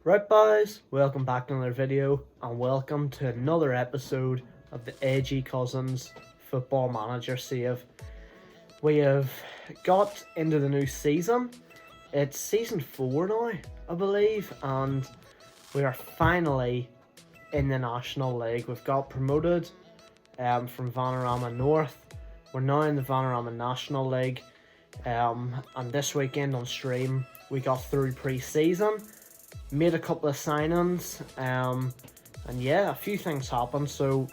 Right boys, welcome back to another video and welcome to another episode of the AG Cousins Football Manager save. We have got into the new season. It's season 4 now, I believe, and we are finally in the National League. We've got promoted from Vanarama North. We're now in the Vanarama National League, and this weekend on stream we got through pre-season. Made a couple of signings, and yeah, a few things happened. So,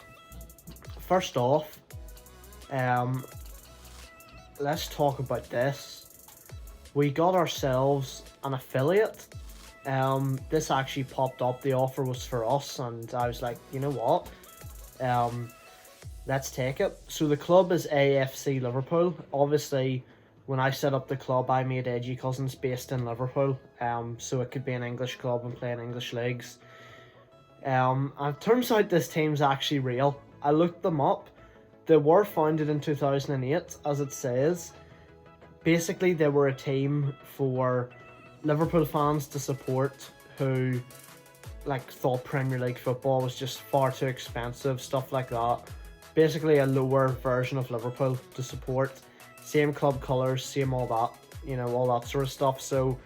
first off, let's talk about this. We got ourselves an affiliate. This actually popped up. The offer was for us, and I was like, you know what? Let's take it. So the club is AFC Liverpool. Obviously, when I set up the club, I made AG Cousins based in Liverpool, so it could be an English club and play in English leagues. And it turns out this team's actually real. I looked them up. They were founded in 2008, as it says. Basically, they were a team for Liverpool fans to support who thought Premier League football was just far too expensive, stuff like that. Basically, a lower version of Liverpool to support. Same club colours, same all that, all that sort of stuff. So,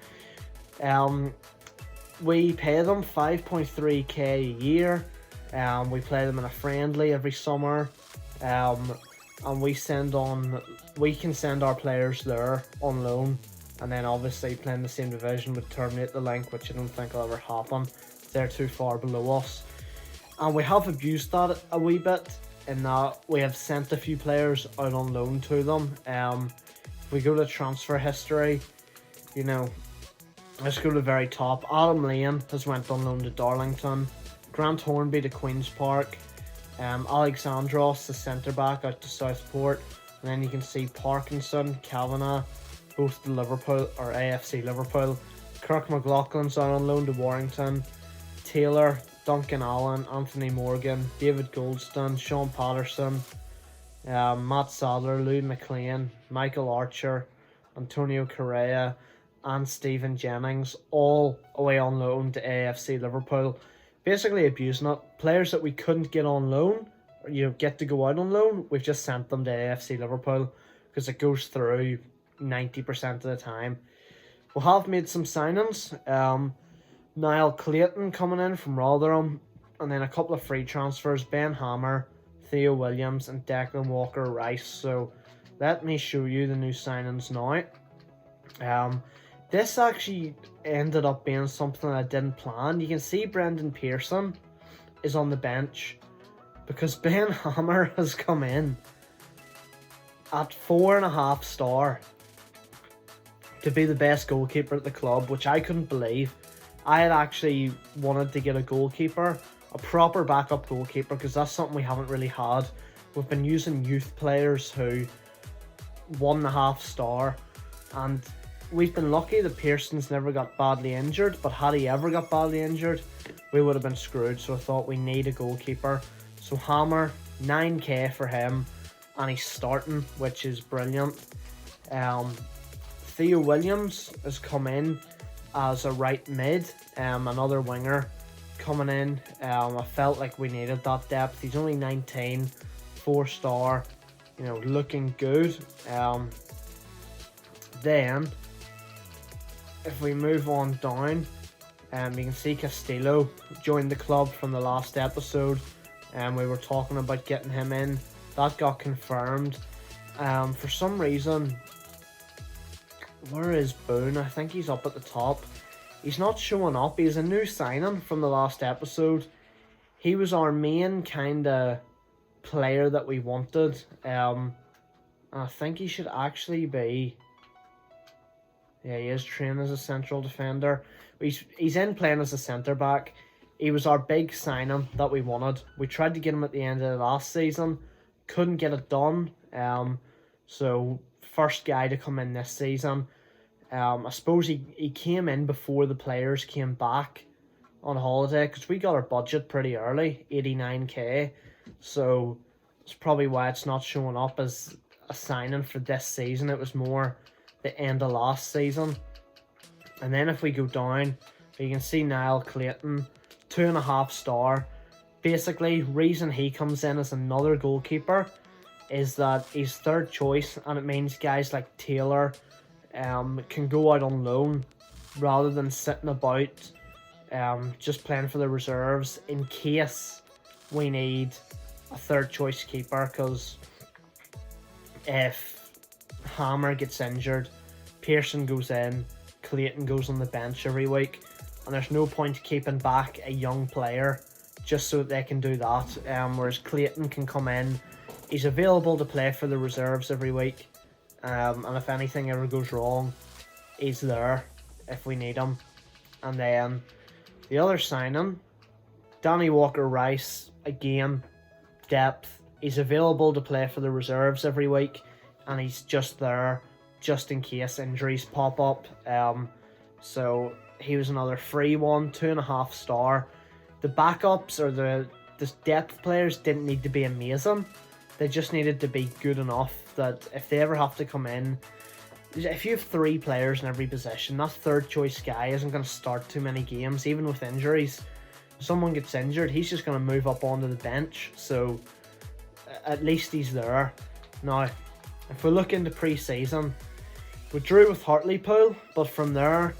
we pay them 5.3k a year. We play them in a friendly every summer. And we can send our players there on loan. And then obviously playing the same division would terminate the link, which I don't think will ever happen. They're too far below us. And we have abused that a wee bit, in that we have sent a few players out on loan to them. If we go to transfer history, let's go to the very top. Adam Lane has went on loan to Darlington. Grant Hornby to Queen's Park. Alexandros, the centre back, out to Southport. And then you can see Parkinson, Kavanagh, both to Liverpool or AFC Liverpool. Kirk McLaughlin's out on loan to Warrington. Taylor, Duncan Allen, Anthony Morgan, David Goldstone, Sean Patterson, Matt Sadler, Louis McLean, Michael Archer, Antonio Correa, and Stephen Jennings, all away on loan to AFC Liverpool. Basically abusing it. Players that we couldn't get on loan, or get to go out on loan, we've just sent them to AFC Liverpool because it goes through 90% of the time. We have made some signings. Niall Clayton coming in from Rotherham, and then a couple of free transfers, Ben Hammer, Theo Williams, and Declan Walker-Rice. So let me show you the new signings now. This actually ended up being something I didn't plan. You can see Brendan Pearson is on the bench because Ben Hammer has come in at 4.5 star to be the best goalkeeper at the club, which I couldn't believe. I had actually wanted to get a goalkeeper, a proper backup goalkeeper, because that's something we haven't really had. We've been using youth players who 1.5 star, and we've been lucky that Pearson's never got badly injured, but had he ever got badly injured, we would have been screwed. So I thought we need a goalkeeper. So Hammer, 9k for him, and he's starting, which is brilliant. Theo Williams has come in as a right mid, another winger coming in. I felt like we needed that depth. He's only 19, 4 star, looking good. Then, if we move on down, you can see Castillo joined the club from the last episode, and we were talking about getting him in. That got confirmed. For some reason, where is Boone? I think he's up at the top. He's not showing up. He's a new signing from the last episode. He was our main kind of player that we wanted. I think he should actually be... Yeah, he is trained as a central defender. He's in playing as a centre-back. He was our big signing that we wanted. We tried to get him at the end of the last season. Couldn't get it done. So, first guy to come in this season. I suppose he came in before the players came back on holiday, because we got our budget pretty early, 89k. So, it's probably why it's not showing up as a signing for this season. It was more the end of last season. And then if we go down, You can see Niall Clayton, 2.5 star. Basically, reason he comes in as another goalkeeper is that he's third choice, and it means guys like Taylor can go out on loan rather than sitting about just playing for the reserves in case we need a third choice keeper, because if Hammer gets injured, Pearson goes in, Clayton goes on the bench every week, and there's no point keeping back a young player just so that they can do that. Whereas Clayton can come in, he's available to play for the reserves every week, and if anything ever goes wrong, he's there if we need him. And then the other signing, Danny Walker-Rice, again, depth. He's available to play for the reserves every week, and he's just there just in case injuries pop up. So he was another free one, 2.5 star. The backups or the depth players didn't need to be amazing. They just needed to be good enough that if they ever have to come in, if you have 3 players in every position, that third choice guy isn't going to start too many games, even with injuries. If someone gets injured, he's just going to move up onto the bench, so at least he's there. Now, if we look into pre-season, we drew with Hartlepool, but from there,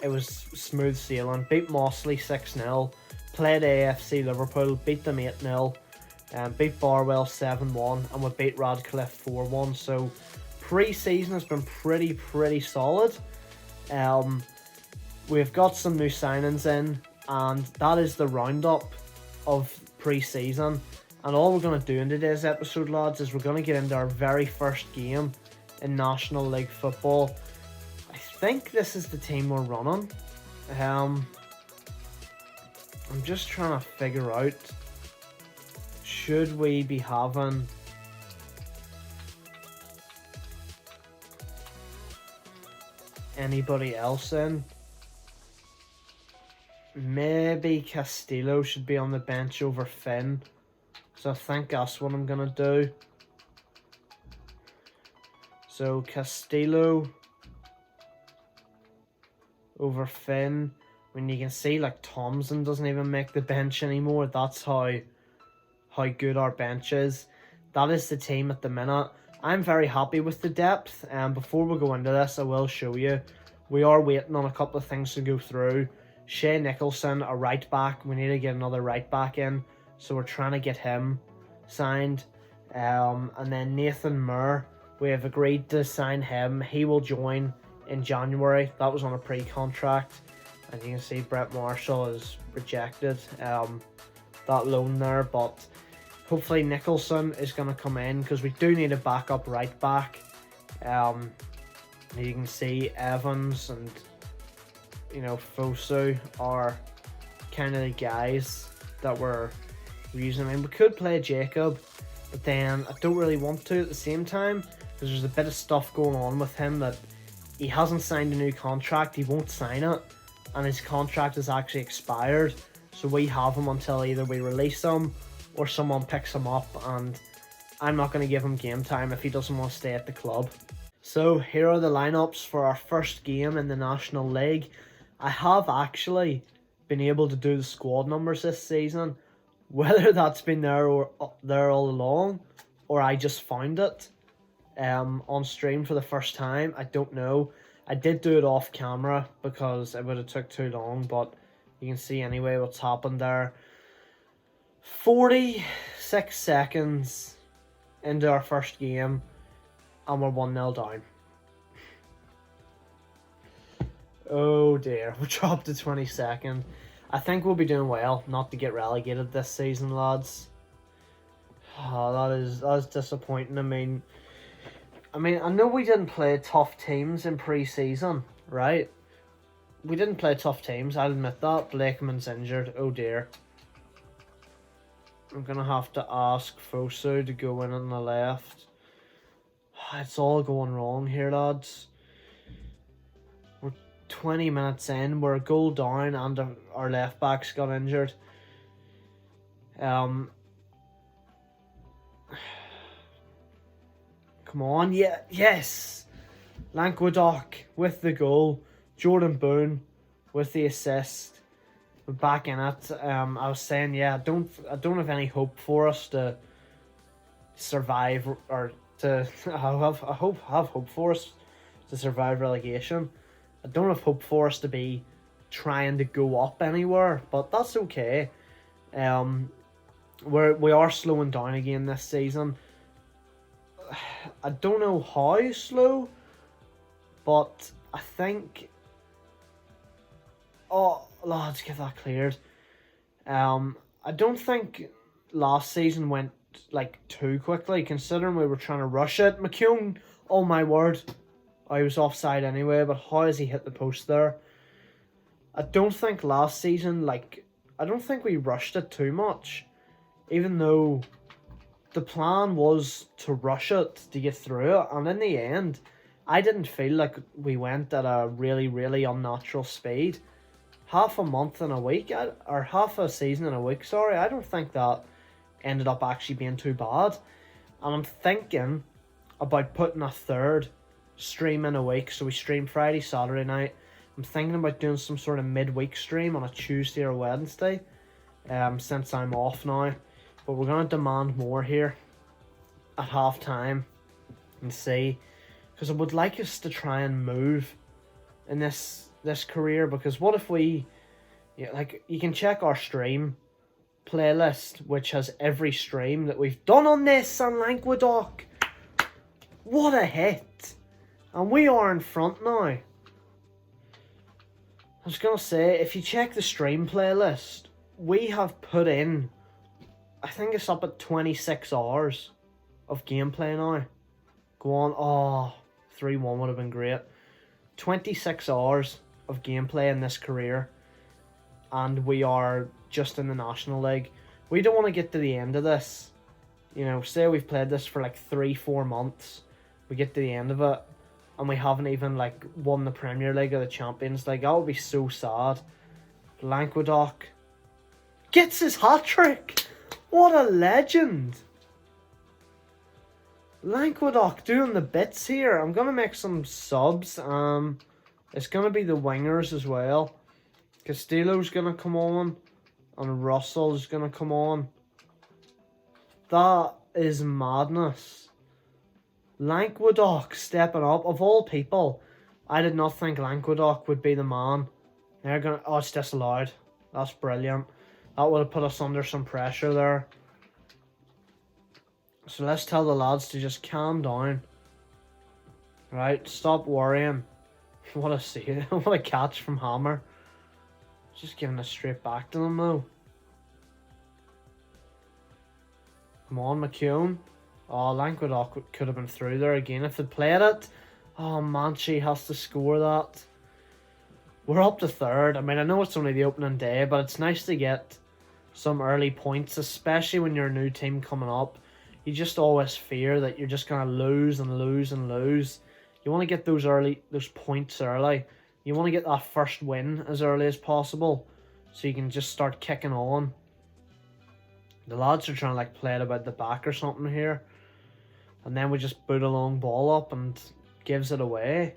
it was smooth sailing. Beat Mossley 6-0, played AFC Liverpool, beat them 8-0, beat Barwell 7-1, and we beat Radcliffe 4-1, so pre-season has been pretty solid. We've got some new signings in, and that is the roundup of pre-season. And all we're going to do in today's episode, lads, is we're going to get into our very first game in National League football. I think this is the team we're running. I'm just trying to figure out, should we be having anybody else in? Maybe Castillo should be on the bench over Finn. So I think that's what I'm going to do. So Castillo over Finn. When you can see, like, Thompson doesn't even make the bench anymore. That's how good our bench is. That is the team at the minute. I'm very happy with the depth. Before we go into this, I will show you. We are waiting on a couple of things to go through. Shea Nicholson, a right back. We need to get another right back in. So we're trying to get him signed. And then Nathan Moore, we have agreed to sign him. He will join in January. That was on a pre-contract. And you can see Brett Marshall is rejected that loan there. But hopefully Nicholson is going to come in, because we do need a backup right back. You can see Evans and, you know, Fosu are kind of the guys that we're using. I mean, we could play Jacob, but then I don't really want to at the same time, because there's a bit of stuff going on with him that he hasn't signed a new contract, he won't sign it, and his contract is actually expired, so we have him until either we release him or someone picks him up, and I'm not going to give him game time if he doesn't want to stay at the club. So here are the lineups for our first game in the National League. I have actually been able to do the squad numbers this season. Whether that's been there all along, or I just found it on stream for the first time, I don't know. I did do it off camera because it would have took too long, but you can see anyway what's happened there. 46 seconds into our first game, and we're 1-0 down. Oh dear, we dropped to 22nd. I think we'll be doing well not to get relegated this season, lads. Oh, that is disappointing. I mean, I know we didn't play tough teams in pre-season, right? We didn't play tough teams, I'll admit that. Blakeman's injured, oh dear. I'm going to have to ask Fosu to go in on the left. It's all going wrong here, lads. We're 20 minutes in, we're a goal down, and our left back's got injured. Come on, yeah, yes! Languedoc with the goal. Jordan Boone with the assist. We're back in it. I was saying, yeah, I don't have any hope for us to survive or to have hope for us to survive relegation. I don't have hope for us to be trying to go up anywhere, but that's okay. We are slowing down again this season. I don't know how slow, but I think. Oh, lads, get that cleared. I don't think last season went like too quickly, considering we were trying to rush it. McKeown, oh my word, I was offside anyway. But how has he hit the post there? I don't think last season, I don't think we rushed it too much, even though the plan was to rush it to get through it, and in the end, I didn't feel like we went at a really, really unnatural speed. Half a month in a week, or half a season in a week, sorry, I don't think that ended up actually being too bad. And I'm thinking about putting a third stream in a week, so we stream Friday, Saturday night. I'm thinking about doing some sort of midweek stream on a Tuesday or Wednesday, since I'm off now. But we're going to demand more here at half time and see, because I would like us to try and move in this career. Because what if we, you can check our stream playlist, which has every stream that we've done on this on Languedoc. What a hit! And we are in front now. I was going to say, if you check the stream playlist, we have put in, I think it's up at 26 hours of gameplay now. Go on. Oh, 3-1 would have been great. 26 hours of gameplay in this career. And we are just in the National League. We don't want to get to the end of this. Say we've played this for 3-4 months. We get to the end of it, and we haven't even won the Premier League or the Champions League. That would be so sad. Languedoc gets his hat-trick. What a legend. Languedoc doing the bits here. I'm going to make some subs. It's going to be the wingers as well. Castillo's going to come on. And Russell's going to come on. That is madness. Languedoc stepping up. Of all people, I did not think Languedoc would be the man. They're going to... Oh, it's disallowed. That's brilliant. That would have put us under some pressure there. So let's tell the lads to just calm down. Right, stop worrying. What a save. What a catch from Hammer. Just giving it straight back to them though. Come on, McKeown. Oh, Languedoc could have been through there again if they'd played it. Oh, Manchi has to score that. We're up to third. I mean, I know it's only the opening day, but it's nice to get some early points, especially when you're a new team coming up. You just always fear that you're just going to lose and lose and lose. You want to get those points early. You want to get that first win as early as possible, so you can just start kicking on. The lads are trying to play it about the back or something here. And then we just boot a long ball up and gives it away.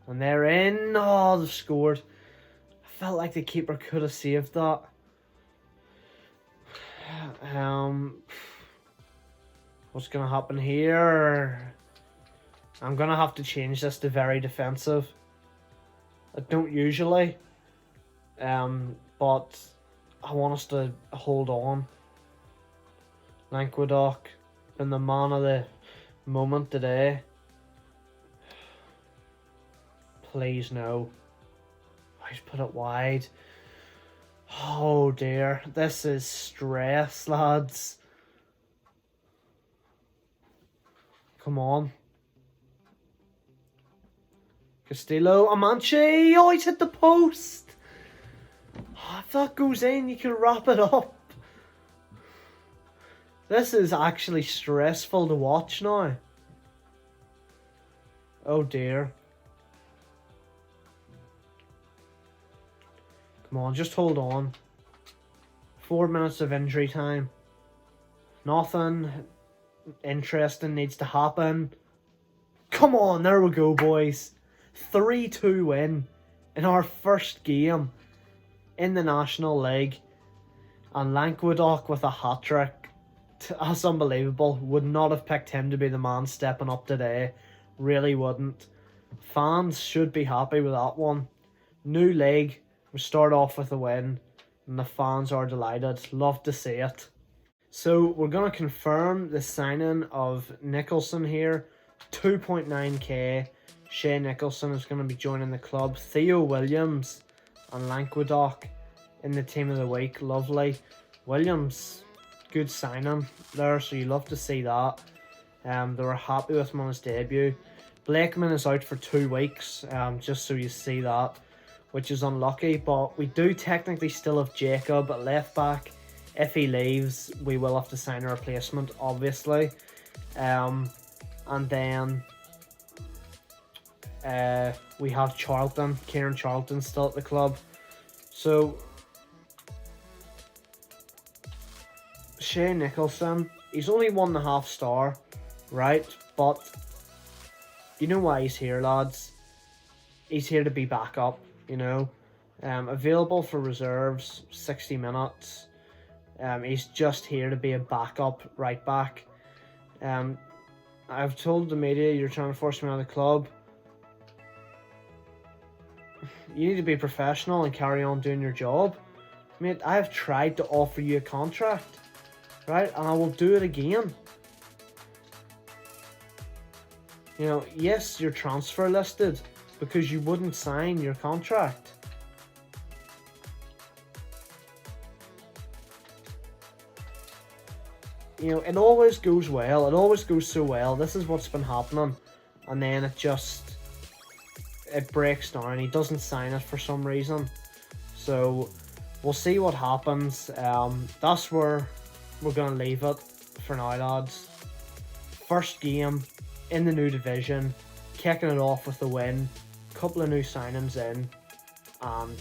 And they're in. Oh, they've scored. I felt like the keeper could have saved that. What's going to happen here? I'm going to have to change this to very defensive. I don't usually. But I want us to hold on. Languedoc been the man of the moment today. Please no. He's put it wide. Oh dear. This is stress, lads. Come on. Castillo, Amanche. Oh, he's hit the post. Oh, if that goes in, you can wrap it up. This is actually stressful to watch now. Oh dear. Come on, just hold on. 4 minutes of injury time. Nothing interesting needs to happen. Come on, there we go, boys. 3-2 win in our first game in the National League, and Languedoc with a hat-trick. That's unbelievable. Would not have picked him to be the man stepping up today. Really wouldn't. Fans should be happy with that one. New league, we start off with a win, and the fans are delighted. Love to see it. So we're going to confirm the signing of Nicholson here. 2.9k. Shea Nicholson is going to be joining the club. Theo Williams and Languedoc in the team of the week. Lovely. Williams, good signing there, so you love to see that. They were happy with him on his debut. Blakeman is out for 2 weeks, just so you see that, which is unlucky. But we do technically still have Jacob at left back. If he leaves, we will have to sign a replacement, obviously. And then we have Charlton, Kieran Charlton, still at the club. So Shea Nicholson, he's only 1.5 star, right? But you know why he's here, lads. He's here to be backup, you know. Available for reserves, 60 minutes. He's just here to be a backup right back. I've told the media you're trying to force me out of the club. You need to be professional and carry on doing your job. Mate, I have tried to offer you a contract, right? And I will do it again. You know, yes, you're transfer listed because you wouldn't sign your contract. You know, it always goes well. It always goes so well. This is what's been happening. And then it breaks down. He doesn't sign it for some reason. So we'll see what happens. That's where we're going to leave it for now, lads. First game in the new division. Kicking it off with a win. Couple of new signings in. And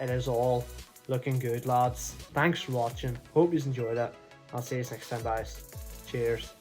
it is all looking good, lads. Thanks for watching. Hope you enjoyed it. I'll see you next time, guys. Cheers.